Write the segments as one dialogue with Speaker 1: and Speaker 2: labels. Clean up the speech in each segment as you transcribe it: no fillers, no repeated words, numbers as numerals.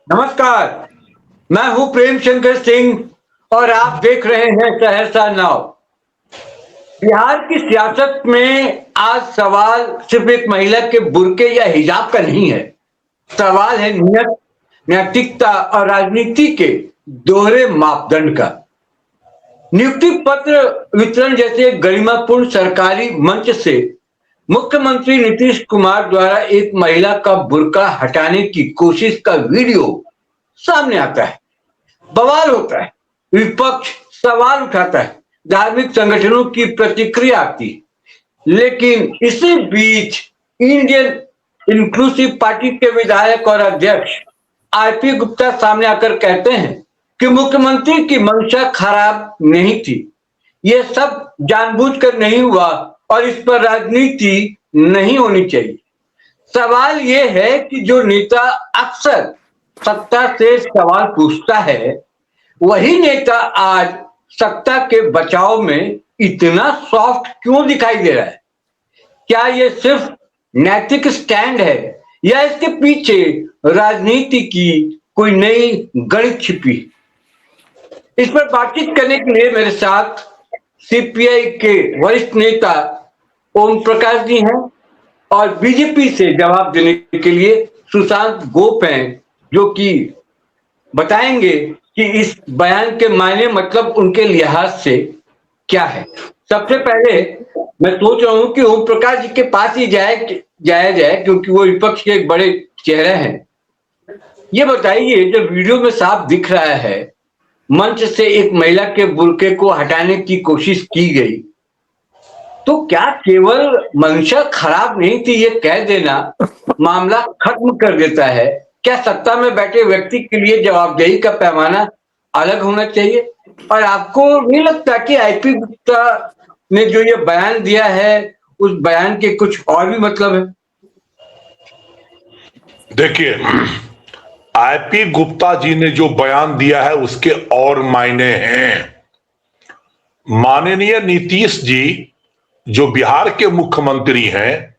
Speaker 1: नमस्कार। मैं हूं प्रेम शंकर सिंह और आप देख रहे हैं सहरसा नाव। बिहार की सियासत में आज सवाल सिर्फ एक महिला के बुर्के या हिजाब का नहीं है। सवाल है नियत, नैतिकता और राजनीति के दोहरे मापदंड का। नियुक्ति पत्र वितरण जैसे गरिमापूर्ण सरकारी मंच से मुख्यमंत्री नीतीश कुमार द्वारा एक महिला का बुर्का हटाने की कोशिश का वीडियो सामने आता है, बवाल होता है, विपक्ष सवाल उठाता है, धार्मिक संगठनों की प्रतिक्रिया आती है। लेकिन इसी बीच इंडियन इंक्लूसिव पार्टी के विधायक और अध्यक्ष आरपी गुप्ता सामने आकर कहते हैं कि मुख्यमंत्री की मंशा खराब नहीं थी, ये सब जानबूझकर नहीं हुआ और इस पर राजनीति नहीं होनी चाहिए। सवाल यह है कि जो नेता अक्सर सत्ता से सवाल पूछता है, वही नेता आज सत्ता के बचाव में इतना सॉफ्ट क्यों दिखाई दे रहा है? क्या ये सिर्फ नैतिक स्टैंड है या इसके पीछे राजनीति की कोई नई गणित छिपी? इस पर बातचीत करने के लिए मेरे साथ सीपीआई के वरिष्ठ नेता ओम प्रकाश जी हैं और बीजेपी से जवाब देने के लिए सुशांत गोप हैं, जो कि बताएंगे कि इस बयान के मायने मतलब उनके लिहाज से क्या है। सबसे पहले मैं सोच रहा हूं कि ओम प्रकाश जी के पास ही जाया जाए क्योंकि वो विपक्ष के एक बड़े चेहरे हैं। ये बताइए, जब वीडियो में साफ दिख रहा है मंच से एक महिला के बुर्के को हटाने की कोशिश की गई, तो क्या केवल मंशा खराब नहीं थी ये कह देना मामला खत्म कर देता है? क्या सत्ता में बैठे व्यक्ति के लिए जवाबदेही का पैमाना अलग होना चाहिए? और आपको नहीं लगता कि आईपी गुप्ता ने जो ये बयान दिया है उस बयान के कुछ और भी मतलब है?
Speaker 2: देखिए, आईपी गुप्ता जी ने जो बयान दिया है उसके और मायने हैं। माननीय नीतीश जी जो बिहार के मुख्यमंत्री हैं,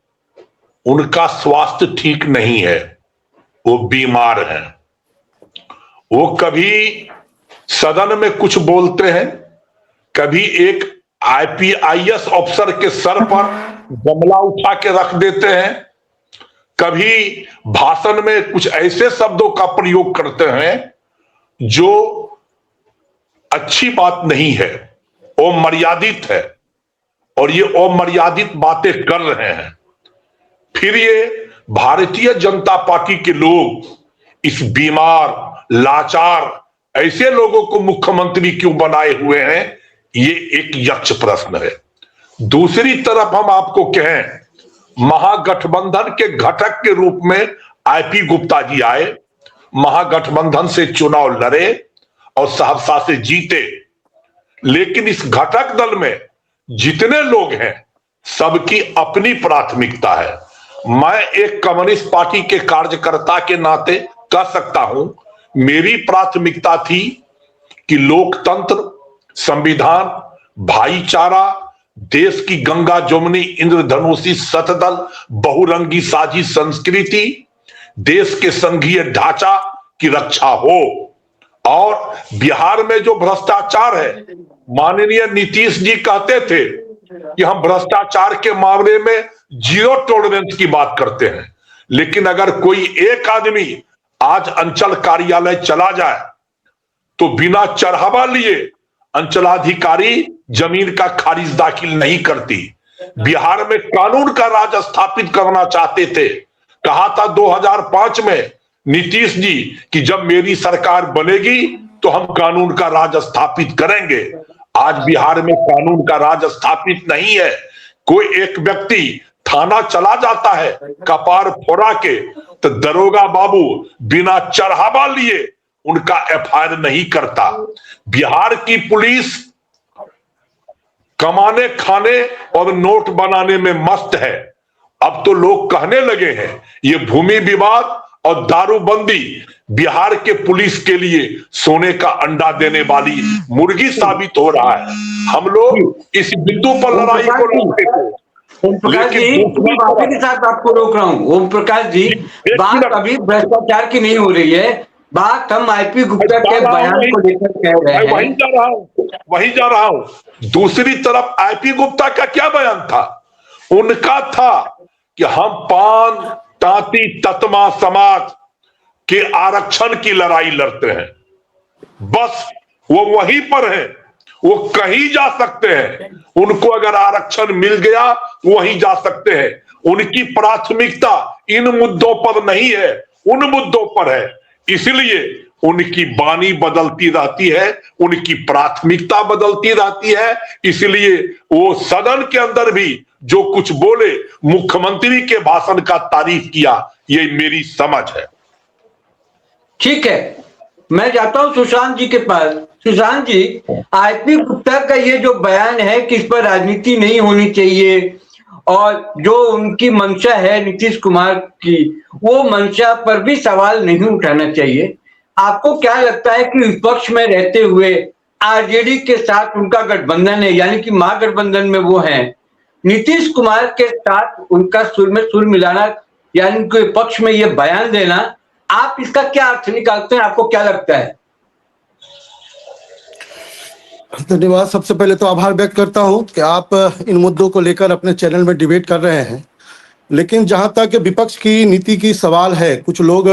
Speaker 2: उनका स्वास्थ्य ठीक नहीं है, वो बीमार हैं। वो कभी सदन में कुछ बोलते हैं, कभी एक आईपीआईएस अफसर के सर पर गमला उठा के रख देते हैं, कभी भाषण में कुछ ऐसे शब्दों का प्रयोग करते हैं जो अच्छी बात नहीं है, अमर्यादित है, और ये अमर्यादित बातें कर रहे हैं। फिर ये भारतीय जनता पार्टी के लोग इस बीमार, लाचार ऐसे लोगों को मुख्यमंत्री क्यों बनाए हुए हैं, ये एक यक्ष प्रश्न है। दूसरी तरफ हम आपको कहें, महागठबंधन के घटक के रूप में आईपी गुप्ता जी आए, महागठबंधन से चुनाव लड़े और सहरसा से जीते। लेकिन इस घटक दल में जितने लोग हैं सबकी अपनी प्राथमिकता है। मैं एक कम्युनिस्ट पार्टी के कार्यकर्ता के नाते कह सकता हूं, मेरी प्राथमिकता थी कि लोकतंत्र, संविधान, भाईचारा, देश की गंगा जमुनी इंद्रधनुषी शतदल बहुरंगी साझी संस्कृति, देश के संघीय ढांचा की रक्षा हो। और बिहार में जो भ्रष्टाचार है, माननीय नीतीश जी कहते थे कि हम भ्रष्टाचार के मामले में जीरो टॉलरेंस की बात करते हैं। लेकिन अगर कोई एक आदमी आज अंचल कार्यालय चला जाए तो बिना चढ़ावा लिए अंचलाधिकारी जमीन का खारिज दाखिल नहीं करती। बिहार में कानून का राज स्थापित करना चाहते थे। कहा था 2005 में नीतीश जी कि जब मेरी सरकार बनेगी तो हम कानून का राज स्थापित करेंगे। आज बिहार में कानून का राज स्थापित नहीं है। कोई एक व्यक्ति थाना चला जाता है कपार फोड़ा के, तो दरोगा बाबू बिना चढ़ावा लिए उनका एफआईआर नहीं करता। बिहार की पुलिस कमाने, खाने और नोट बनाने में मस्त है। अब तो लोग कहने लगे हैं ये भूमि विवाद और दारूबंदी बिहार के पुलिस के लिए सोने का अंडा देने वाली मुर्गी साबित हो रहा है। हम लोग इस बिंदु पर लड़ाई को लड़ते थे।
Speaker 1: ओम प्रकाश जी, के साथ आपको रोक रहा हूं। ओम प्रकाश जी, बात अभी भ्रष्टाचार की नहीं हो रही है, बात हम आईपी गुप्ता के बयान को लेकर कह रहे हैं।
Speaker 2: वही जा रहा हूं। दूसरी तरफ आईपी गुप्ता का क्या बयान था? उनका था कि हम पान तांती ततमा समाज के आरक्षण की लड़ाई लड़ते हैं। बस वो वहीं पर है, वो कहीं जा सकते हैं। उनको अगर आरक्षण मिल गया वहीं जा सकते हैं। उनकी प्राथमिकता इन मुद्दों पर नहीं है, उन मुद्दों पर है। इसलिए उनकी वाणी बदलती रहती है, उनकी प्राथमिकता बदलती रहती है। इसलिए वो सदन के अंदर भी जो कुछ बोले, मुख्यमंत्री के भाषण का तारीफ किया, ये मेरी समझ है।
Speaker 1: ठीक है, मैं जाता हूं सुशांत जी के पास। सुशांत जी, आईपी गुप्ता का ये जो बयान है कि इस पर राजनीति नहीं होनी चाहिए और जो उनकी मंशा है नीतीश कुमार की, वो मंशा पर भी सवाल नहीं उठाना चाहिए। आपको क्या लगता है कि विपक्ष में रहते हुए आरजेडी के साथ उनका गठबंधन है, यानी कि महागठबंधन में वो हैं, नीतीश कुमार के साथ उनका सुर में सुर मिलाना, यानी कि विपक्ष में ये बयान देना, आप इसका क्या अर्थ निकालते हैं? आपको क्या लगता है?
Speaker 3: धन्यवाद। सबसे पहले तो आभार व्यक्त करता हूं कि आप इन मुद्दों को लेकर अपने चैनल में डिबेट कर रहे हैं। लेकिन जहां तक विपक्ष की नीति की सवाल है, कुछ लोग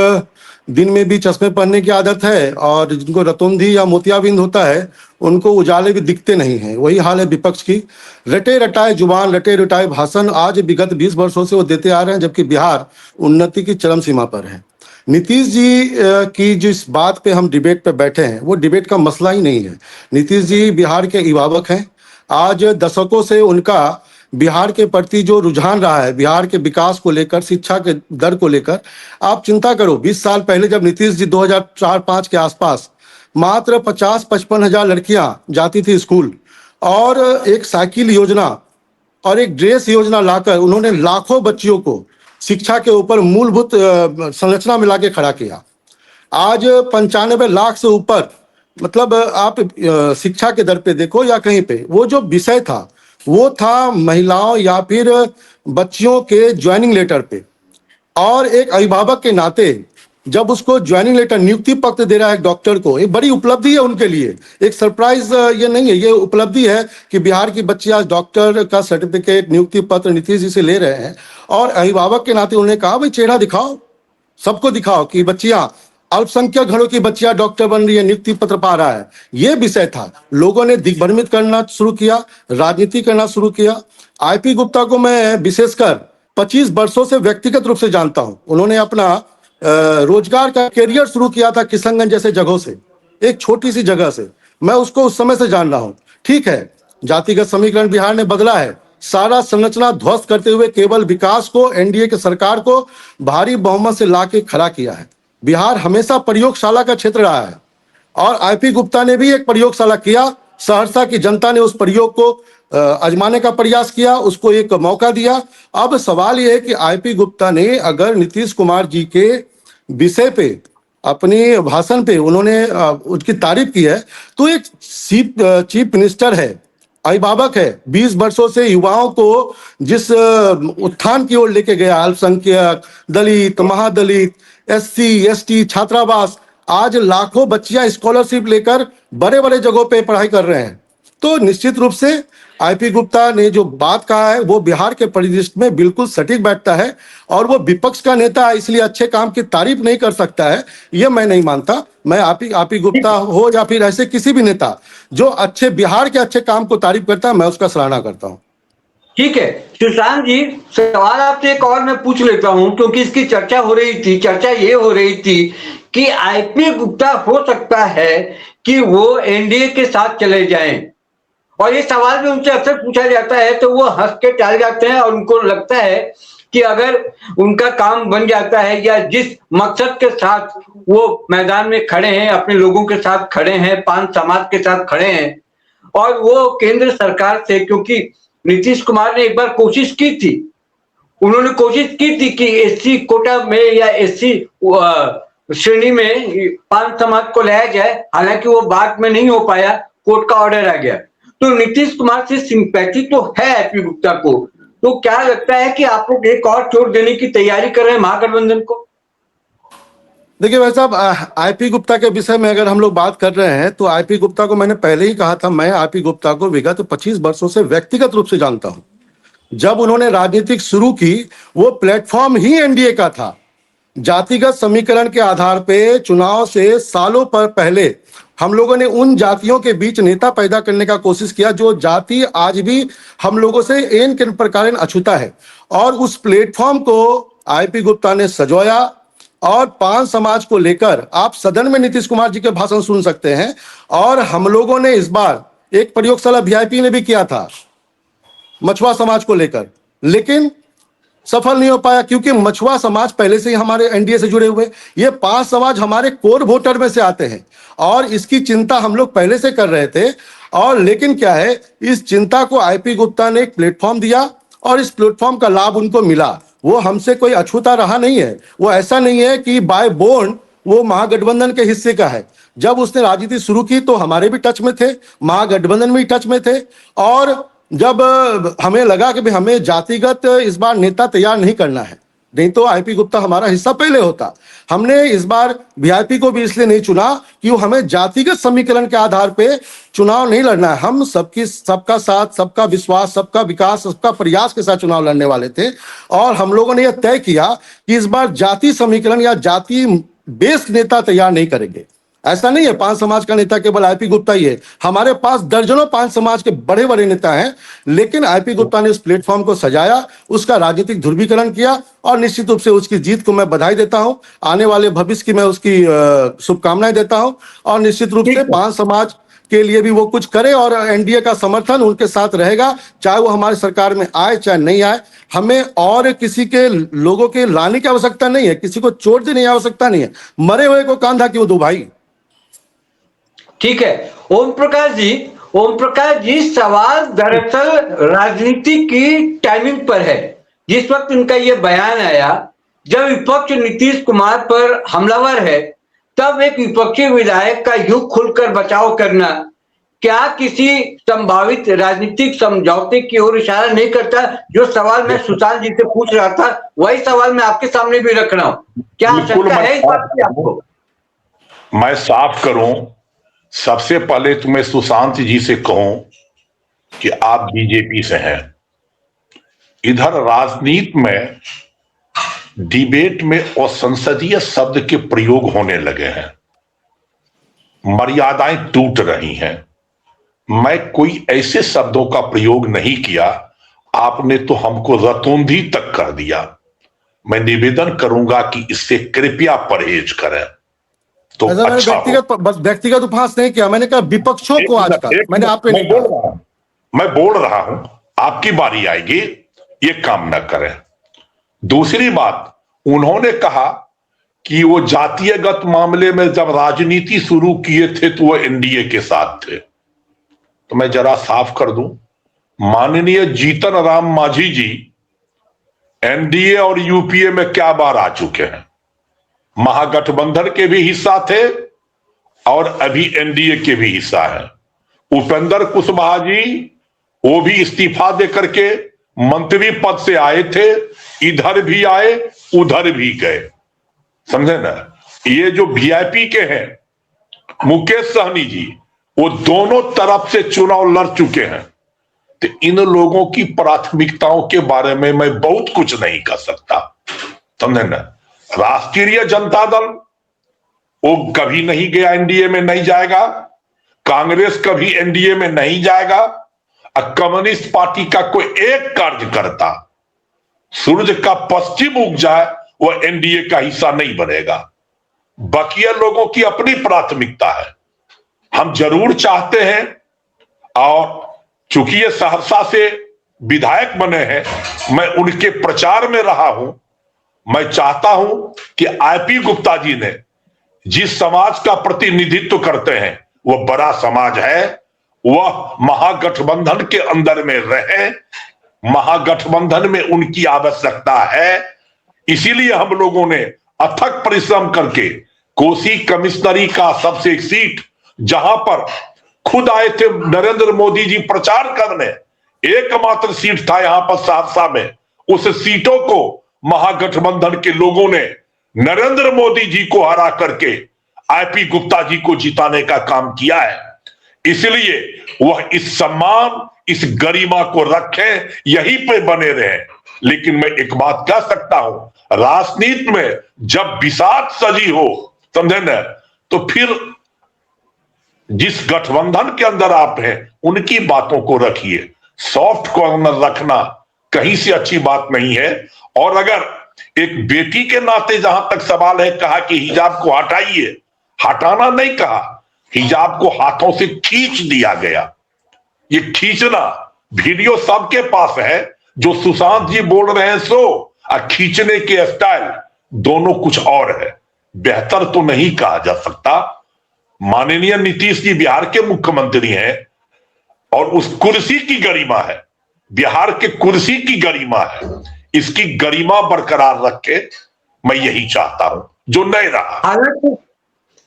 Speaker 3: दिन में भी चश्मे पहनने की आदत है और जिनको रतौंधी या मोतियाबिंद होता है उनको उजाले भी दिखते नहीं हैं। वही हाल है विपक्ष की। रटे रटाए जुबान, रटे रटाए भाषण आज विगत 20 वर्षों से वो देते आ रहे हैं, जबकि बिहार उन्नति की चरम सीमा पर है। नीतीश जी की जिस बात पे हम डिबेट पे बैठे हैं वो डिबेट का मसला ही नहीं है। नीतीश जी बिहार के अभिभावक हैं। आज दशकों से उनका बिहार के प्रति जो रुझान रहा है, बिहार के विकास को लेकर, शिक्षा के दर को लेकर, आप चिंता करो। 20 साल पहले जब नीतीश जी 2004-5 के आसपास मात्र 50-55 हजार लड़कियां जाती थी स्कूल, और एक साइकिल योजना और एक ड्रेस योजना लाकर उन्होंने लाखों बच्चियों को शिक्षा के ऊपर मूलभूत संरचना में लाके खड़ा किया। आज 95 लाख से ऊपर, मतलब आप शिक्षा के दर पे देखो या कहीं पे, वो जो विषय था वो था महिलाओं या फिर बच्चियों के ज्वाइनिंग लेटर पे। और एक अभिभावक के नाते जब उसको ज्वाइनिंग लेटर, नियुक्ति पत्र दे रहा है एक डॉक्टर को, एक बड़ी उपलब्धि है उनके लिए। एक सरप्राइज ये नहीं है, ये उपलब्धि है कि बिहार की बच्चियां डॉक्टर का सर्टिफिकेट, नियुक्ति पत्र नीतीश जी से ले रहे हैं। और अभिभावक के नाते उन्होंने कहा भाई चेहरा दिखाओ, सबको दिखाओ कि बच्चियां, अल्पसंख्यक घरों की बच्चियां डॉक्टर बन रही है, नियुक्ति पत्र पा रहा है। ये विषय था। लोगों ने दिग्भ्रमित करना शुरू किया, राजनीति करना शुरू किया। आईपी गुप्ता को मैं विशेषकर 25 वर्षों से व्यक्तिगत रूप से जानता हूं। उन्होंने अपना रोजगार का करियर शुरू किया था किशनगंज जैसे जगहों से, एक छोटी सी जगह से। मैं उसको उस समय से जान रहा हूं। ठीक है, जातिगत समीकरण बिहार ने बदला है, सारा संरचना ध्वस्त करते हुए केवल विकास को, एनडीए के सरकार को भारी बहुमत से लाके खड़ा किया है। बिहार हमेशा प्रयोगशाला का क्षेत्र रहा है और आईपी गुप्ता ने भी एक प्रयोगशाला किया। सहरसा की जनता ने उस प्रयोग को आजमाने का प्रयास किया, उसको एक मौका दिया। अब सवाल यह है कि आईपी गुप्ता ने अगर नीतीश कुमार जी के विषय पे, अपनी भाषण पे उन्होंने उसकी तारीफ की है, तो एक चीफ मिनिस्टर है, अभिभावक है, 20 वर्षों से युवाओं को जिस उत्थान की ओर लेके गया, अल्पसंख्यक, दलित, महादलित, एससी, एसटी, छात्रावास, आज लाखों बच्चियां स्कॉलरशिप लेकर बड़े बड़े जगहों पे पढ़ाई कर रहे हैं। तो निश्चित रूप से आईपी गुप्ता ने जो बात कहा है वो बिहार के परिदृश्य में बिल्कुल सटीक बैठता है। और वो विपक्ष का नेता है, इसलिए अच्छे काम की तारीफ नहीं कर सकता है, ये मैं नहीं मानता। मैं आईपी गुप्ता हो या फिर ऐसे किसी भी नेता जो अच्छे बिहार के अच्छे काम को तारीफ करता है, मैं उसका सराहना करता हूं।
Speaker 1: ठीक है सुशांत जी, सवाल आपसे एक और मैं पूछ लेता हूं, क्योंकि इसकी चर्चा हो रही थी। चर्चा ये हो रही थी कि आईपी गुप्ता हो सकता है कि वो एनडीए के साथ चले जाएं, और ये सवाल भी उनसे अक्सर पूछा जाता है तो वो हंस के टाल जाते हैं और उनको लगता है कि अगर उनका काम बन जाता है या जिस मकसद के साथ वो मैदान में खड़े हैं, अपने लोगों के साथ खड़े हैं, पान समाज के साथ खड़े हैं, और वो केंद्र सरकार से, क्योंकि नीतीश कुमार ने एक बार कोशिश की थी, उन्होंने कोशिश की थी कि एससी कोटा में या एससी श्रेणी में पान समाज को लाया जाए, हालांकि वो बात में नहीं हो पाया, कोर्ट का ऑर्डर आ गया। तो नीतीश कुमार से सिंपैथी तो है आईपी गुप्ता को, तो क्या लगता है कि आप लोग एक और चोट देने की तैयारी कर रहे हैं महागठबंधन को?
Speaker 3: देखिए भाई साहब, आईपी गुप्ता के विषय में अगर हम लोग बात कर रहे हैं तो आईपी गुप्ता को मैंने पहले ही कहा था, मैं आईपी गुप्ता को विगत 25 वर्षों से व्यक्तिगत रूप से जानता हूं। जब उन्होंने राजनीतिक शुरू की, वो प्लेटफॉर्म ही एनडीए का था। जातिगत समीकरण के आधार पे चुनाव से सालों पर पहले हम लोगों ने उन जातियों के बीच नेता पैदा करने का कोशिश किया जो जाति आज भी हम लोगों से एन के प्रकार अछूता है, और उस प्लेटफॉर्म को आईपी गुप्ता ने सजोया। और पान समाज को लेकर आप सदन में नीतीश कुमार जी के भाषण सुन सकते हैं, और हम लोगों ने इस बार एक प्रयोगशाला वीआईपी ने भी किया था मछुआ समाज को लेकर, लेकिन सफल नहीं हो पाया, क्योंकि मछुआ समाज पहले से ही हमारे एनडीए से जुड़े हुए, ये 5 समाज हमारे कोर वोटर में से आते हैं, और इसकी चिंता हम लोग पहले से कर रहे थे। और लेकिन क्या है, इस चिंता को आईपी गुप्ता ने एक प्लेटफॉर्म दिया, और इस प्लेटफॉर्म का लाभ उनको मिला। वो हमसे कोई अछूता रहा नहीं है। वो ऐसा नहीं है कि बाय बोर्न वो महागठबंधन के हिस्से का है। जब उसने राजनीति शुरू की तो हमारे भी टच में थे, महागठबंधन में टच में थे, और जब हमें लगा कि भाई हमें जातिगत इस बार नेता तैयार नहीं करना है, नहीं तो आईपी गुप्ता हमारा हिस्सा पहले होता। हमने इस बार वीआईपी को भी इसलिए नहीं चुना कि वो हमें जातिगत समीकरण के आधार पे चुनाव नहीं लड़ना है। हम सबका साथ, सबका विश्वास, सबका विकास, सबका प्रयास के साथ चुनाव लड़ने वाले थे, और हम लोगों ने यह तय किया कि इस बार जाति समीकरण या जाति बेस्ड नेता तैयार नहीं करेंगे। ऐसा नहीं है 5 समाज का नेता केवल आईपी गुप्ता ही है, हमारे पास दर्जनों 5 समाज के बड़े बड़े नेता हैं, लेकिन आईपी गुप्ता ने उस प्लेटफॉर्म को सजाया, उसका राजनीतिक ध्रुवीकरण किया, और निश्चित रूप से उसकी जीत को मैं बधाई देता हूं। आने वाले भविष्य की मैं उसकी शुभकामनाएं देता हूं, और निश्चित रूप से 5 समाज के लिए भी वो कुछ करे, और एनडीए का समर्थन उनके साथ रहेगा, चाहे वो हमारी सरकार में आए चाहे नहीं आए। हमें और किसी के लोगों के लाने की आवश्यकता नहीं है, किसी को चोट देने की आवश्यकता नहीं है। मरे हुए को कांधा क्यों दो भाई।
Speaker 1: ठीक है ओम प्रकाश जी, सवाल दरअसल राजनीति की टाइमिंग पर है। जिस वक्त इनका ये बयान आया, जब विपक्ष नीतीश कुमार पर हमलावर है, तब एक विपक्षी विधायक का यूं खुलकर बचाव करना क्या किसी संभावित राजनीतिक समझौते की ओर इशारा नहीं करता? जो सवाल मैं सुशांत जी से पूछ रहा था, वही सवाल मैं आपके सामने भी रख रहा हूं। क्या शंका है इस बात की आपको?
Speaker 2: मैं साफ करूं, सबसे पहले तो मैं सुशांत जी से कहूं कि आप बीजेपी से हैं। इधर राजनीति में डिबेट में असंसदीय शब्द के प्रयोग होने लगे हैं, मर्यादाएं टूट रही हैं। मैं कोई ऐसे शब्दों का प्रयोग नहीं किया, आपने तो हमको रतौंधी तक कर दिया। मैं निवेदन करूंगा कि इससे कृपया परहेज करें तो अच्छा हो।
Speaker 3: बस व्यक्तिगत उपहास नहीं किया, मैंने कहा विपक्षों को आज का मैंने आप पे नहीं कहा।
Speaker 2: मैं बोल रहा हूं, आपकी बारी आएगी, ये काम न करें। दूसरी बात, उन्होंने कहा कि वो जातीयगत मामले में जब राजनीति शुरू किए थे तो वो एनडीए के साथ थे। तो मैं जरा साफ कर दूं, माननीय जीतन राम मांझी जी एनडीए और यूपीए में क्या बार आ चुके हैं, महागठबंधन के भी हिस्सा थे और अभी एनडीए के भी हिस्सा है। उपेंद्र कुशवाहा जी वो भी इस्तीफा देकर के मंत्री पद से आए थे, इधर भी आए उधर भी गए, समझे ना। ये जो वीआईपी के हैं मुकेश सहनी जी, वो दोनों तरफ से चुनाव लड़ चुके हैं। तो इन लोगों की प्राथमिकताओं के बारे में मैं बहुत कुछ नहीं कर सकता, समझे ना। राष्ट्रीय जनता दल वो कभी नहीं गया, एनडीए में नहीं जाएगा। कांग्रेस कभी एनडीए में नहीं जाएगा। और कम्युनिस्ट पार्टी का कोई एक कार्यकर्ता सूरज का पश्चिम उग जाए वो एनडीए का हिस्सा नहीं बनेगा। बाकी लोगों की अपनी प्राथमिकता है। हम जरूर चाहते हैं, और चूंकि ये सहरसा से विधायक बने हैं, मैं उनके प्रचार में रहा हूं, मैं चाहता हूं कि आईपी गुप्ता जी ने जिस समाज का प्रतिनिधित्व करते हैं वो बड़ा समाज है, वह महागठबंधन के अंदर में रहे। महागठबंधन में उनकी आवश्यकता है। इसीलिए हम लोगों ने अथक परिश्रम करके कोसी कमिश्नरी का सबसे एक सीट, जहां पर खुद आए थे नरेंद्र मोदी जी प्रचार करने, एकमात्र सीट था यहां पर सहरसा में, उस सीटों को महागठबंधन के लोगों ने नरेंद्र मोदी जी को हरा करके आईपी गुप्ता जी को जिताने का काम किया है। इसलिए वह इस सम्मान, इस गरिमा को रखें, यहीं पे बने रहें। लेकिन मैं एक बात कह सकता हूं, राजनीति में जब विषाद सजी हो, समझे न, तो फिर जिस गठबंधन के अंदर आप हैं उनकी बातों को रखिए। सॉफ्ट कॉर्नर रखना कहीं से अच्छी बात नहीं है। और अगर एक बेटी के नाते जहां तक सवाल है, कहा कि हिजाब को हटाइए, हटाना नहीं कहा, हिजाब को हाथों से खींच दिया गया। ये खींचना वीडियो सबके पास है, जो सुशांत जी बोल रहे हैं सो, और खींचने के स्टाइल दोनों कुछ और है। बेहतर तो नहीं कहा जा सकता। माननीय नीतीश जी बिहार के मुख्यमंत्री हैं और उस कुर्सी की गरिमा है, बिहार के कुर्सी की गरिमा है, इसकी गरिमा बरकरार रखे, मैं यही चाहता हूं, जो नहीं रहा।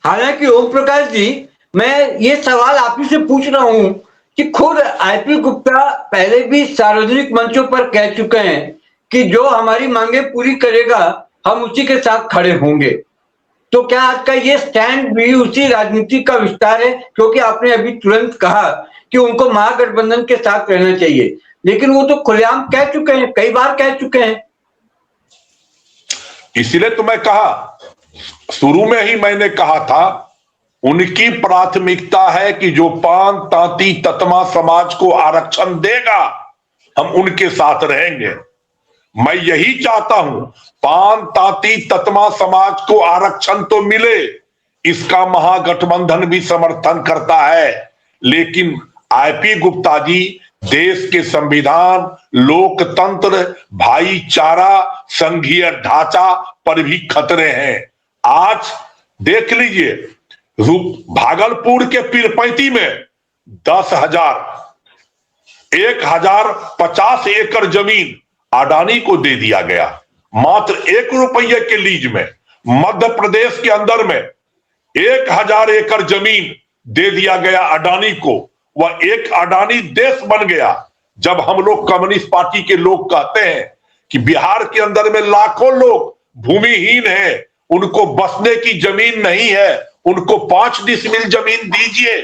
Speaker 1: हालांकि ओम प्रकाश जी, मैं ये सवाल आप ही से पूछ रहा हूं कि खुद आईपी गुप्ता पहले भी सार्वजनिक मंचों पर कह चुके हैं कि जो हमारी मांगे पूरी करेगा हम उसी के साथ खड़े होंगे। तो क्या आज का ये स्टैंड भी उसी राजनीति का विस्तार है? क्योंकि आपने अभी तुरंत कहा कि उनको महागठबंधन के साथ रहना चाहिए, लेकिन वो तो खुलेआम कह चुके हैं, कई बार कह चुके हैं।
Speaker 2: इसलिए तो मैं कहा, शुरू में ही मैंने कहा था, उनकी प्राथमिकता है कि जो पान तांती ततमा समाज को आरक्षण देगा हम उनके साथ रहेंगे। मैं यही चाहता हूं, पान तांती ततमा समाज को आरक्षण तो मिले, इसका महागठबंधन भी समर्थन करता है। लेकिन आईपी गुप्ता जी देश के संविधान, लोकतंत्र, भाईचारा, संघीय ढांचा पर भी खतरे हैं। आज देख लीजिए, भागलपुर के पीरपैंती में 1050 एकड़ जमीन अडानी को दे दिया गया, मात्र 1 रुपये के लीज में। मध्य प्रदेश के अंदर में 1000 एकड़ जमीन दे दिया गया अडानी को। वह एक अडानी देश बन गया। जब हम लोग कम्युनिस्ट पार्टी के लोग कहते हैं कि बिहार के अंदर में लाखों लोग भूमिहीन हैं, उनको बसने की जमीन नहीं है, उनको 5 डिसमिल जमीन दीजिए,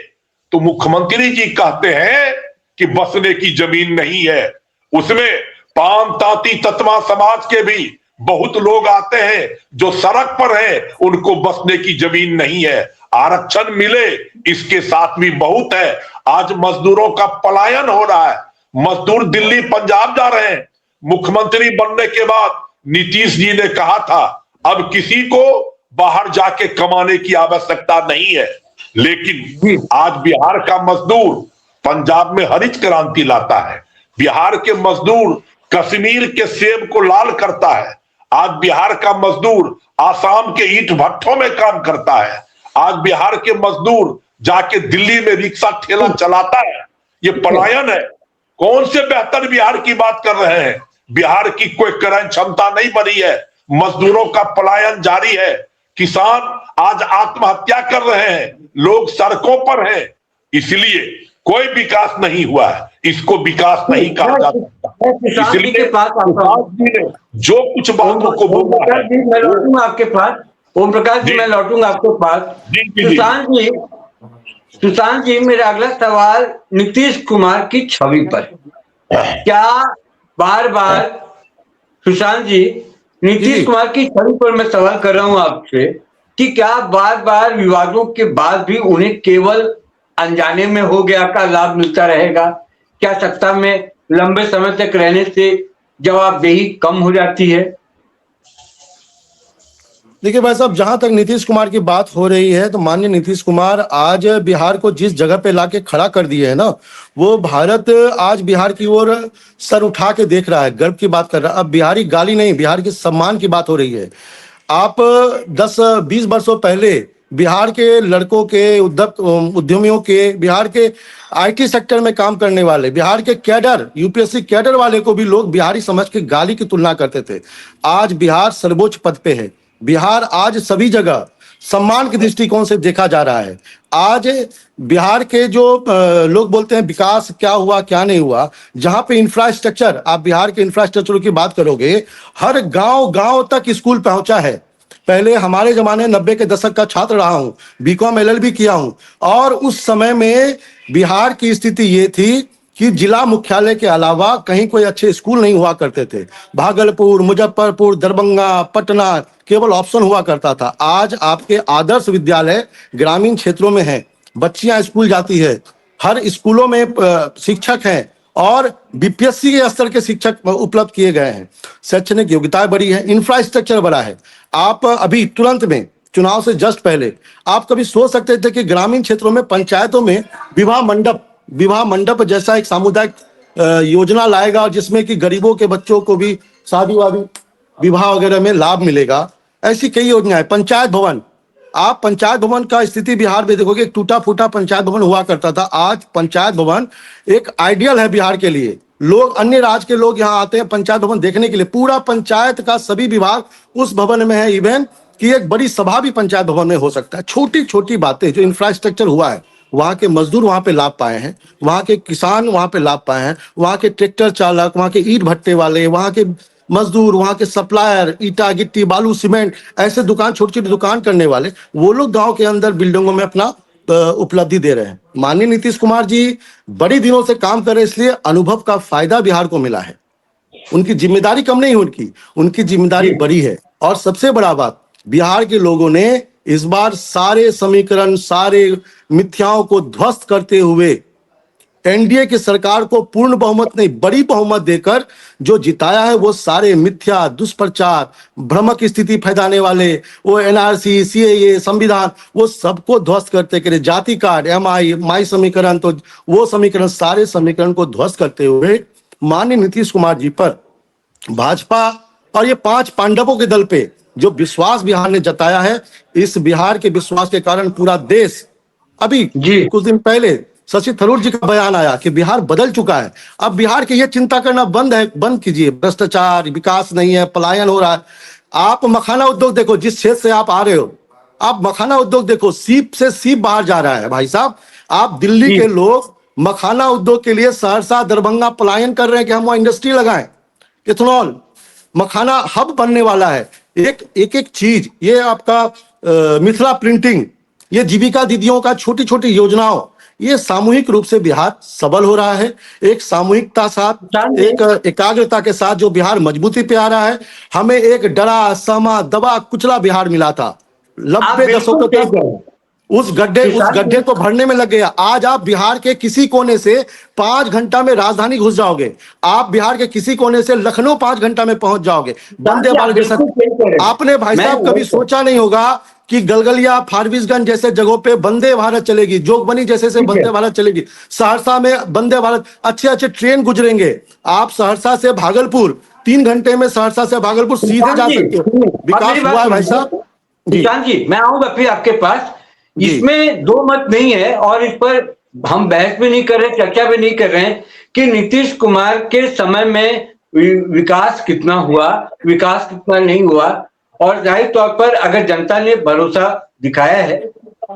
Speaker 2: तो मुख्यमंत्री जी कहते हैं कि बसने की जमीन नहीं है। उसमें पान तांती ततमा समाज के भी बहुत लोग आते हैं जो सड़क पर हैं, उनको बसने की जमीन नहीं है। आरक्षण मिले, इसके साथ भी बहुत है। आज मजदूरों का पलायन हो रहा है, मजदूर दिल्ली पंजाब जा रहे हैं। मुख्यमंत्री बनने के बाद नीतीश जी ने कहा था अब किसी को बाहर जाके कमाने की आवश्यकता नहीं है। लेकिन आज बिहार का मजदूर पंजाब में हरित क्रांति लाता है, बिहार के मजदूर कश्मीर के सेब को लाल करता है, आज बिहार का मजदूर आसाम के ईंट भट्ठों में काम करता है, आज बिहार के मजदूर जाके दिल्ली में रिक्शा ठेला चलाता है। ये पलायन है। कौन से बेहतर बिहार की बात कर रहे हैं? बिहार की कोई क्रय क्षमता नहीं बनी है, मजदूरों का पलायन जारी है, किसान आज आत्महत्या कर रहे हैं, लोग सड़कों पर हैं। इसलिए कोई विकास नहीं हुआ है, इसको विकास नहीं कहा जा सकता। इसलिए जो कुछ बातों को बोला है,
Speaker 1: मैं लौटूंगा आपके पास। ओम प्रकाश जी, मैं लौटूंगा आपके पास। सुशांत जी, मेरा अगला सवाल नीतीश कुमार की छवि पर। क्या बार बार सुशांत जी, नीतीश कुमार की छवि पर मैं सवाल कर रहा हूं आपसे कि क्या बार बार विवादों के बाद भी उन्हें केवल अनजाने में हो गया का लाभ मिलता रहेगा? क्या सत्ता में लंबे समय तक रहने से जवाबदेही कम हो जाती है?
Speaker 3: देखिए भाई साहब, जहां तक नीतीश कुमार की बात हो रही है, तो माननीय नीतीश कुमार आज बिहार को जिस जगह पे लाके खड़ा कर दिए है ना, वो भारत आज बिहार की ओर सर उठा के देख रहा है, गर्व की बात कर रहा है। अब बिहारी गाली नहीं, बिहार के सम्मान की बात हो रही है। आप 10-20 वर्षों पहले बिहार के लड़कों के, उद्यमियों के, बिहार के आईटी सेक्टर में काम करने वाले, बिहार के कैडर, यूपीएससी कैडर वाले को भी लोग बिहारी समझ के गाली की तुलना करते थे। आज बिहार सर्वोच्च पद पे है। बिहार आज सभी जगह सम्मान के दृष्टिकोण से देखा जा रहा है। आज बिहार के जो लोग बोलते हैं विकास क्या हुआ क्या नहीं हुआ, जहां पे इंफ्रास्ट्रक्चर, आप बिहार के इंफ्रास्ट्रक्चर की बात करोगे, हर गांव गांव तक स्कूल पहुंचा है। पहले हमारे जमाने 90 के दशक का छात्र रहा हूं, बीकॉम एलएलबी किया हूं, और उस समय में बिहार की स्थिति ये थी कि जिला मुख्यालय के अलावा कहीं कोई अच्छे स्कूल नहीं हुआ करते थे। भागलपुर, मुजफ्फरपुर, दरभंगा, पटना केवल ऑप्शन हुआ करता था। आज आपके आदर्श विद्यालय ग्रामीण क्षेत्रों में हैं, बच्चियां स्कूल जाती है, हर स्कूलों में शिक्षक हैं और बीपीएससी के स्तर के शिक्षक उपलब्ध किए गए हैं। शैक्षणिक योग्यता बढ़ी है, इंफ्रास्ट्रक्चर बढ़ा है। आप अभी तुरंत में चुनाव से जस्ट पहले आप कभी सोच सकते थे कि ग्रामीण क्षेत्रों में पंचायतों में विवाह मंडप जैसा एक सामुदायिक योजना लाएगा, और जिसमें कि गरीबों के बच्चों को भी शादी वादी विवाह वगैरह में लाभ मिलेगा। ऐसी कई योजनाएं। पंचायत भवन, आप पंचायत भवन का स्थिति बिहार में देखोगे, एक टूटा फूटा पंचायत भवन हुआ करता था। आज पंचायत भवन एक आइडियल है बिहार के लिए। लोग, अन्य राज्य के लोग यहाँ आते हैं पंचायत भवन देखने के लिए। पूरा पंचायत का सभी विभाग उस भवन में है। इवन कि एक बड़ी सभा भी पंचायत भवन में हो सकता है। छोटी छोटी बातें जो इंफ्रास्ट्रक्चर हुआ है, वहां के मजदूर वहां पे लाभ पाए हैं, वहां के किसान वहां पे लाभ पाए हैं, वहां के ट्रैक्टर चालक, वहां के ईंट भट्टे वाले, वहां के मजदूर, वहां के सप्लायर, ईटा गिट्टी बालू सीमेंट ऐसे दुकान, छोटी छोटी दुकान करने वाले, वो लोग गांव के अंदर बिल्डिंगों में अपना उपलब्धि दे रहे हैं। माननीय नीतीश कुमार जी बड़ी दिनों से काम कर रहे हैं, इसलिए अनुभव का फायदा बिहार को मिला है। उनकी जिम्मेदारी कम नहीं, उनकी जिम्मेदारी बड़ी है। और सबसे बड़ा बात, बिहार के लोगों ने इस बार सारे समीकरण, सारे मिथ्याओं को ध्वस्त करते हुए एनडीए की सरकार को पूर्ण बहुमत नहीं, बड़ी बहुमत देकर जो जिताया है, वो सारे मिथ्या, दुष्प्रचार, भ्रमक स्थिति फैलाने वाले, वो एनआरसी, सीएए, संविधान, वो सबको ध्वस्त करते करे। जाति कार्ड, माई समीकरण, तो वो समीकरण, सारे समीकरण को ध्वस्त करते हुए माननीय नीतीश कुमार जी पर भाजपा और ये 5 पांडवों के दल पे जो विश्वास बिहार ने जताया है, इस बिहार के विश्वास के कारण पूरा देश, अभी कुछ दिन पहले शशि थरूर जी का बयान आया कि बिहार बदल चुका है। अब बिहार की ये चिंता करना बंद कीजिए। भ्रष्टाचार, विकास नहीं है, पलायन हो रहा है। आप मखाना उद्योग देखो, जिस क्षेत्र से आप आ रहे हो, आप मखाना उद्योग देखो, सीप से सीप बाहर जा रहा है भाई साहब। आप दिल्ली के लोग मखाना उद्योग के लिए सहरसा, दरभंगा पलायन कर रहे हैं कि हम वहां इंडस्ट्री लगाएं। इथेनॉल, मखाना हब बनने वाला है। एक चीज, ये आपका मिथिला प्रिंटिंग, ये जीविका दीदियों का छोटी छोटी योजनाओं, ये सामूहिक रूप से बिहार सबल हो रहा है। एक सामूहिकता साथ, एक एकाग्रता के साथ जो बिहार मजबूती पे आ रहा है। हमें एक डरा, सहमा, दबा, कुचला बिहार मिला था 90 दशकों तक। उस गड्ढे को भरने में लग गया। आज आप बिहार के किसी कोने से 5 घंटा में राजधानी घुस जाओगे। आप बिहार के किसी कोने से लखनऊ 5 घंटा में पहुंच जाओगे। वंदे भारत जैसा आपने भाई साहब कभी सोचा नहीं होगा कि गलगलिया, फारबिसगंज जैसे जगहों पे वंदे भारत चलेगी, जोगबनी जैसे से वंदे भारत चलेगी, सहरसा में वंदे भारत, अच्छे अच्छे ट्रेन गुजरेंगे। आप सहरसा से भागलपुर 3 घंटे में, सहरसा से भागलपुर सीधे जा सकते हो। विकास हुआ है भाई साहब।
Speaker 1: जी, मैं आऊंगा फिर आपके पास। इसमें दो मत नहीं है, और इस पर हम बहस भी नहीं कर रहे, चर्चा भी नहीं कर रहे हैं कि नीतीश कुमार के समय में विकास कितना हुआ, विकास कितना नहीं हुआ। और जाहिर तौर पर अगर जनता ने भरोसा दिखाया है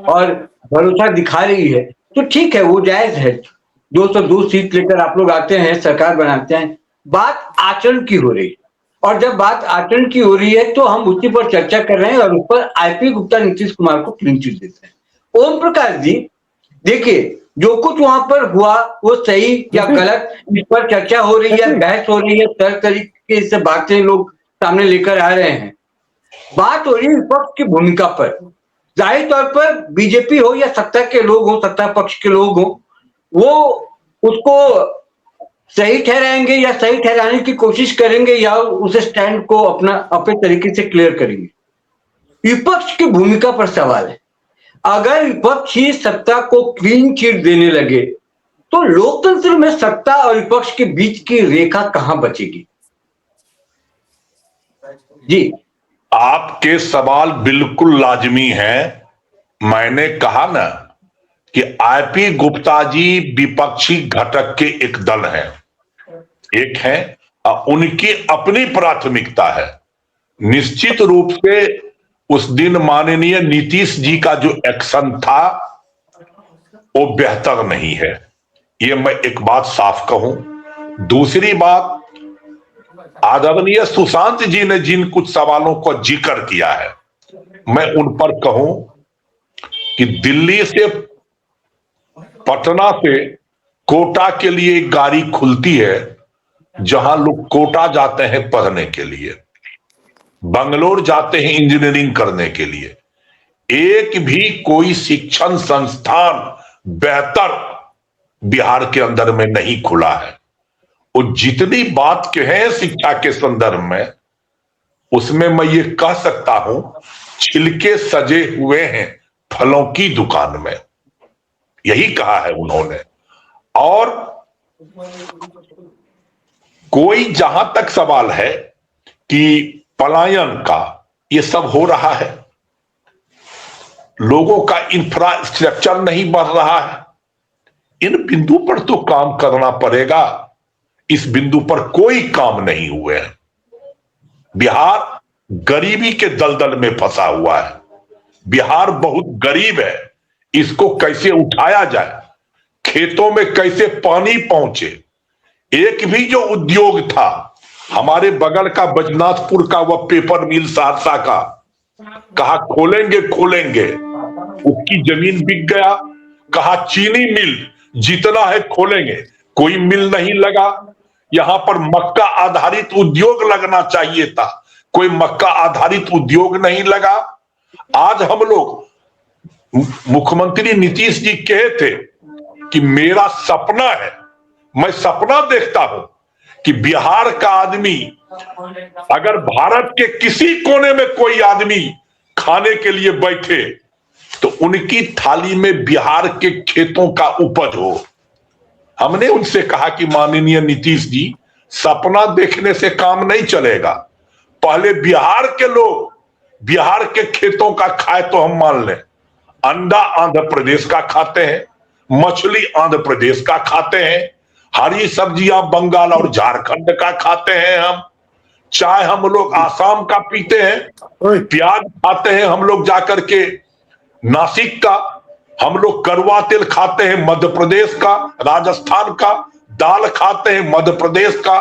Speaker 1: और भरोसा दिखा रही है तो ठीक है, वो जायज है। 202 सीट लेकर आप लोग आते हैं, सरकार बनाते हैं। बात आचरण की हो रही है, और जब बात आचरण की हो रही है तो हम उसी पर चर्चा कर रहे हैं, और उस पर आईपी गुप्ता नीतीश कुमार को क्लीन चिट देते हैं। ओम प्रकाश जी, देखिए, जो कुछ वहां पर हुआ वो सही या गलत, इस पर चर्चा हो रही है, बहस हो रही है, तरह तरीके से बातें लोग सामने लेकर आ रहे हैं। बात हो रही है विपक्ष की भूमिका पर। जाहिर तौर पर बीजेपी हो या सत्ता के लोग हो, सत्ता पक्ष के लोग हो, वो उसको सही ठहराएंगे या सही ठहराने की कोशिश करेंगे, या उस स्टैंड को अपने तरीके से क्लियर करेंगे। विपक्ष की भूमिका पर सवाल है। अगर विपक्ष ही सत्ता को क्लीन चिट देने लगे तो लोकतंत्र में सत्ता और विपक्ष के बीच की रेखा कहां बचेगी? जी,
Speaker 2: आपके सवाल बिल्कुल लाजमी है। मैंने कहा ना कि आईपी गुप्ता जी विपक्षी घटक के एक दल है, एक है, उनकी अपनी प्राथमिकता है। निश्चित रूप से उस दिन माननीय नीतीश जी का जो एक्शन था वो बेहतर नहीं है, ये मैं एक बात साफ कहूं। दूसरी बात, आदरणीय सुशांत जी ने जिन कुछ सवालों को जिक्र किया है, मैं उन पर कहूं कि दिल्ली से पटना से कोटा के लिए एक गाड़ी खुलती है जहां लोग कोटा जाते हैं पढ़ने के लिए, बंगलोर जाते हैं इंजीनियरिंग करने के लिए। एक भी कोई शिक्षण संस्थान बेहतर बिहार के अंदर में नहीं खुला है। वो जितनी बात कहे शिक्षा के संदर्भ में, उसमें मैं ये कह सकता हूं, छिलके सजे हुए हैं फलों की दुकान में, यही कहा है उन्होंने। और कोई जहां तक सवाल है कि पलायन का, ये सब हो रहा है, लोगों का इंफ्रास्ट्रक्चर नहीं बढ़ रहा है, इन बिंदु पर तो काम करना पड़ेगा। इस बिंदु पर कोई काम नहीं हुए हैं। बिहार गरीबी के दलदल में फंसा हुआ है। बिहार बहुत गरीब है, इसको कैसे उठाया जाए, खेतों में कैसे पानी पहुंचे। एक भी जो उद्योग था, हमारे बगल का बजनाथपुर का वह पेपर मिल सहरसा का, कहा खोलेंगे खोलेंगे, उसकी जमीन बिक गया। कहा चीनी मिल जितना है खोलेंगे, कोई मिल नहीं लगा। यहां पर मक्का आधारित उद्योग लगना चाहिए था, कोई मक्का आधारित उद्योग नहीं लगा। आज हम लोग, मुख्यमंत्री नीतीश जी कहे थे कि मेरा सपना है, मैं सपना देखता हूं कि बिहार का आदमी, अगर भारत के किसी कोने में कोई आदमी खाने के लिए बैठे तो उनकी थाली में बिहार के खेतों का उपज हो। हमने उनसे कहा कि माननीय नीतीश जी, सपना देखने से काम नहीं चलेगा, पहले बिहार के लोग बिहार के खेतों का खाए तो हम मान लें। अंडा आंध्र प्रदेश का खाते हैं, मछली आंध्र प्रदेश का खाते हैं, हरी सब्जियां बंगाल और झारखंड का खाते हैं, हम चाय हम लोग आसाम का पीते हैं, प्याज खाते हैं हम लोग जाकर के नासिक का, हम लोग कड़वा तेल खाते हैं मध्य प्रदेश का, राजस्थान का, दाल खाते हैं मध्य प्रदेश का,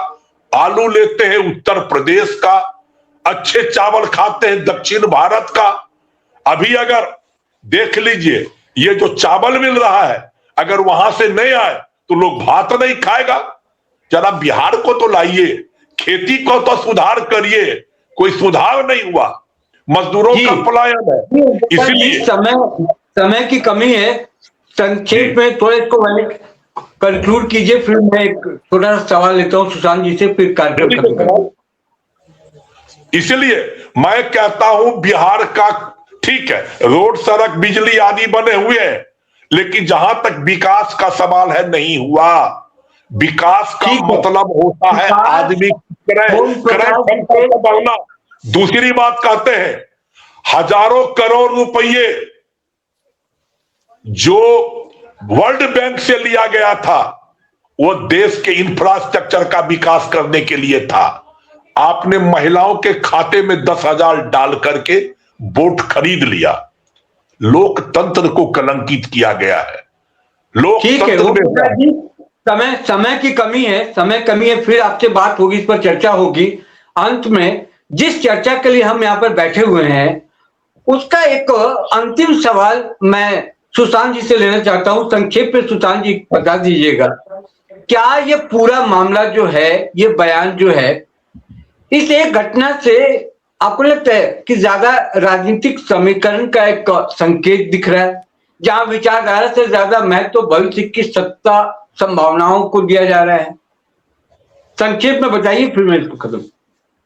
Speaker 2: आलू लेते हैं उत्तर प्रदेश का, अच्छे चावल खाते हैं दक्षिण भारत का। अभी अगर देख लीजिए, ये जो चावल मिल रहा है, अगर वहां से नहीं आए तो लोग भात नहीं खाएगा। जरा बिहार को तो लाइए, खेती को तो सुधार करिए, कोई सुधार नहीं हुआ, मजदूरों का पलायन है। इसलिए
Speaker 1: समय की कमी है, संक्षेप में थोड़ा इसको कंक्लूड कीजिए, फिर मैं एक छोटा सा सवाल लेता हूं सुशांत जी से, फिर कार्यक्रम खत्म करेंगे।
Speaker 2: इसलिए मैं कहता हूं बिहार का, ठीक है, रोड सड़क बिजली आदि बने हुए हैं, लेकिन जहां तक विकास का सवाल है नहीं हुआ। विकास का मतलब होता है आदमी बढ़ना। दूसरी बात कहते हैं, हजारों करोड़ रुपये जो वर्ल्ड बैंक से लिया गया था, वो देश के इंफ्रास्ट्रक्चर का विकास करने के लिए था। आपने महिलाओं के खाते में 10,000 डाल करके वोट खरीद लिया। लोकतंत्र को कलंकित किया गया है।
Speaker 1: लोकतंत्र में समय की कमी है, फिर आपसे बात होगी, इस पर चर्चा होगी। अंत में जिस चर्चा के लिए हम यहाँ पर बैठे हुए हैं, उसका एक अंतिम सवाल मैं सुशांत जी से लेना चाहता हूं। संक्षेप में सुशांत जी बता दीजिएगा, क्या ये पूरा मामला जो है, ये बयान जो है, इस एक घटना से आपको लगता है कि ज्यादा राजनीतिक समीकरण का एक संकेत दिख रहा है, जहां विचारधारा से ज्यादा महत्व तो भविष्य की सत्ता संभावनाओं को दिया जा रहा है? संक्षेप में बताइए, फिर मैं इसको खत्म।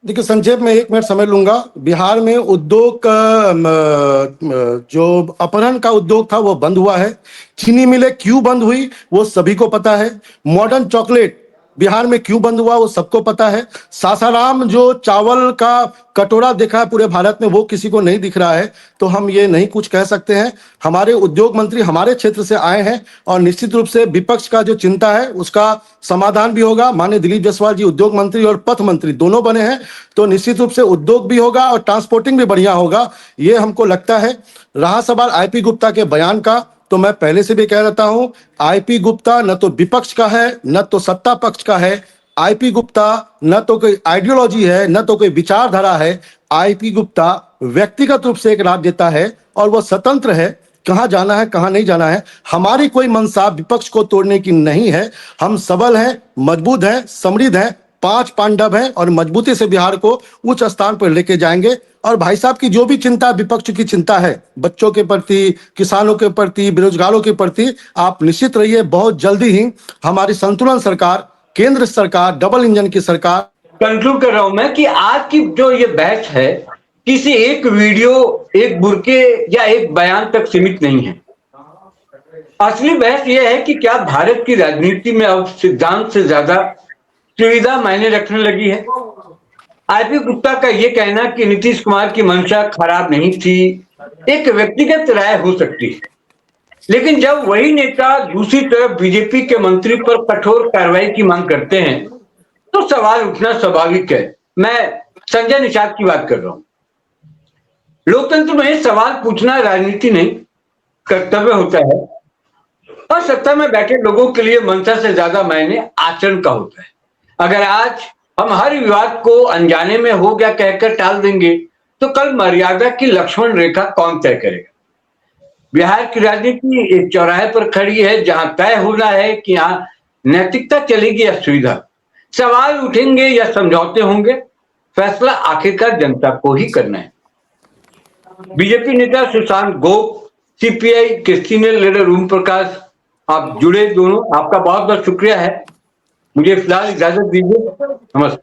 Speaker 3: देखिए, संक्षेप में 1 मिनट समझ लूंगा। बिहार में उद्योग का जो अपहरण का उद्योग था वो बंद हुआ है। चीनी मिलें क्यों बंद हुई वो सभी को पता है। मॉडर्न चॉकलेट बिहार में क्यों बंद हुआ वो सबको पता है। सासाराम जो चावल का कटोरा देखा है पूरे भारत में, वो किसी को नहीं दिख रहा है। तो हम ये नहीं कुछ कह सकते हैं। हमारे उद्योग मंत्री हमारे क्षेत्र से आए हैं और निश्चित रूप से विपक्ष का जो चिंता है उसका समाधान भी होगा। माननीय दिलीप जायसवाल जी उद्योग मंत्री और पथ मंत्री दोनों बने हैं, तो निश्चित रूप से उद्योग भी होगा और ट्रांसपोर्टिंग भी बढ़िया होगा, ये हमको लगता है। रहा सवाल आईपी गुप्ता के बयान का, तो मैं पहले से भी कह देता हूं, आईपी गुप्ता न तो विपक्ष का है न तो सत्ता पक्ष का है। आईपी गुप्ता न तो कोई आइडियोलॉजी है न तो कोई विचारधारा है। आईपी गुप्ता व्यक्तिगत रूप से एक राय देता है और वह स्वतंत्र है, कहां जाना है कहां नहीं जाना है। हमारी कोई मंशा विपक्ष को तोड़ने की नहीं है। हम सबल हैं, मजबूत हैं, समृद्ध हैं, 5 पांडव हैं और मजबूती से बिहार को उच्च स्थान पर लेके जाएंगे। और भाई साहब की जो भी चिंता, विपक्ष की चिंता है बच्चों के प्रति, किसानों के प्रति, बेरोजगारों के प्रति, आप निश्चित रहिए बहुत जल्दी ही हमारी संतुलन सरकार, केंद्र सरकार, डबल इंजन की सरकार।
Speaker 1: कंक्लूड कर रहा हूं मैं कि आज की जो ये बहस है किसी एक वीडियो, एक बुरके या एक बयान तक सीमित नहीं है। असली बहस यह है कि क्या भारत की राजनीति में अब सिद्धांत से ज्यादा सुविधा मायने रखने लगी है। आईपी गुप्ता का यह कहना कि नीतीश कुमार की मंशा खराब नहीं थी, एक व्यक्तिगत राय हो सकती है, लेकिन जब वही नेता दूसरी तरफ बीजेपी के मंत्री पर कठोर कार्रवाई की मांग करते हैं तो सवाल उठना स्वाभाविक है। मैं संजय निषाद की बात कर रहा हूं। लोकतंत्र में सवाल पूछना राजनीति नहीं, कर्तव्य होता है और सत्ता में बैठे लोगों के लिए मंशा से ज्यादा मायने आचरण का होता है। अगर आज हम हर विवाद को अनजाने में हो गया कहकर टाल देंगे तो कल मर्यादा की लक्ष्मण रेखा कौन तय करेगा। बिहार की राजनीति एक चौराहे पर खड़ी है जहां तय होना है कि यहां नैतिकता चलेगी या सुविधा, सवाल उठेंगे या समझौते होंगे, फैसला आखिरकार जनता को ही करना है। बीजेपी नेता सुशांत गोप, सीपीआई के सीनियर लीडर ओम प्रकाश, आप जुड़े दोनों, आपका बहुत बहुत शुक्रिया है। मुझे फिलहाल इजाजत दीजिए, नमस्कार।